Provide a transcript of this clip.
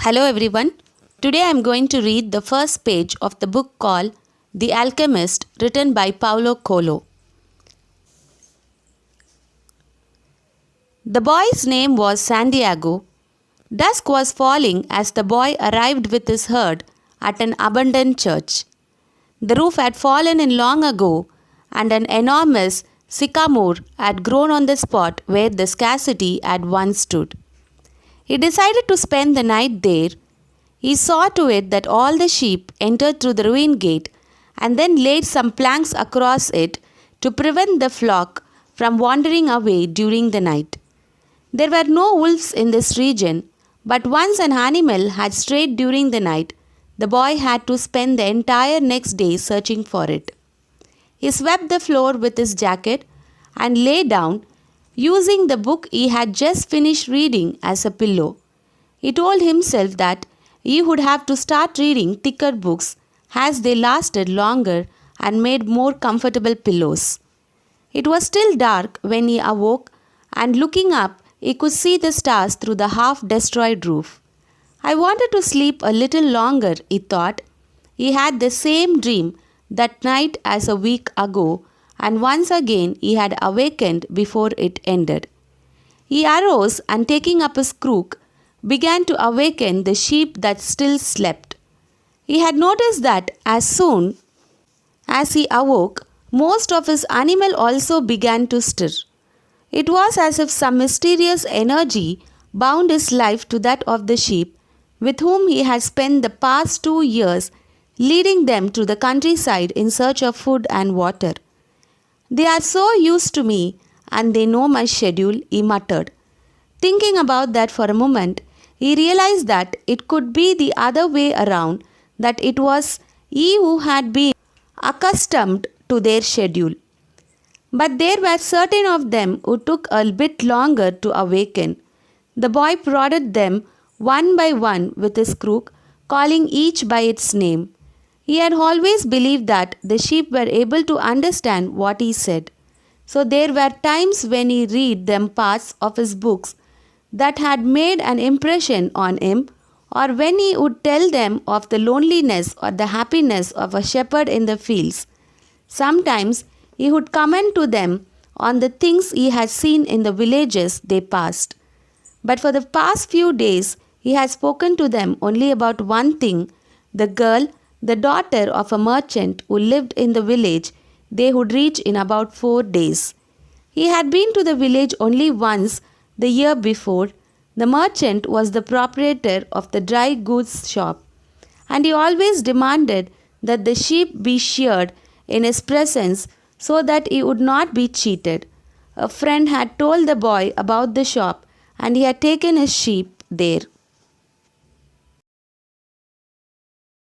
Hello everyone. Today I am going to read the first page of the book called The Alchemist, written by Paulo Coelho. The boy's name was Santiago. Dusk was falling as the boy arrived with his herd at an abandoned church. The roof had fallen in long ago, and an enormous sycamore had grown on the spot where the scarcity had once stood. He decided to spend the night there. He saw to it that all the sheep entered through the ruined gate and then laid some planks across it to prevent the flock from wandering away during the night. There were no wolves in this region, but once an animal had strayed during the night, the boy had to spend the entire next day searching for it. He swept the floor with his jacket and lay down, using the book he had just finished reading as a pillow. He told himself that he would have to start reading thicker books as they lasted longer and made more comfortable pillows. It was still dark when he awoke, and looking up, he could see the stars through the half-destroyed roof. I wanted to sleep a little longer, he thought. He had the same dream that night as a week ago, and once again he had awakened before it ended. He arose and, taking up his crook, began to awaken the sheep that still slept. He had noticed that as soon as he awoke, most of his animal also began to stir. It was as if some mysterious energy bound his life to that of the sheep, with whom he had spent the past 2 years, leading them to the countryside in search of food and water. "They are so used to me, and they know my schedule," he muttered. Thinking about that for a moment, he realized that it could be the other way around, that it was he who had been accustomed to their schedule. But there were certain of them who took a bit longer to awaken. The boy prodded them one by one with his crook, calling each by its name. He had always believed that the sheep were able to understand what he said. So there were times when he read them parts of his books that had made an impression on him, or when he would tell them of the loneliness or the happiness of a shepherd in the fields. Sometimes he would comment to them on the things he had seen in the villages they passed. But for the past few days, he had spoken to them only about one thing: the girl, the daughter of a merchant who lived in the village they would reach in about 4 days. He had been to the village only once the year before. The merchant was the proprietor of the dry goods shop, and he always demanded that the sheep be sheared in his presence so that he would not be cheated. A friend had told the boy about the shop, and he had taken his sheep there.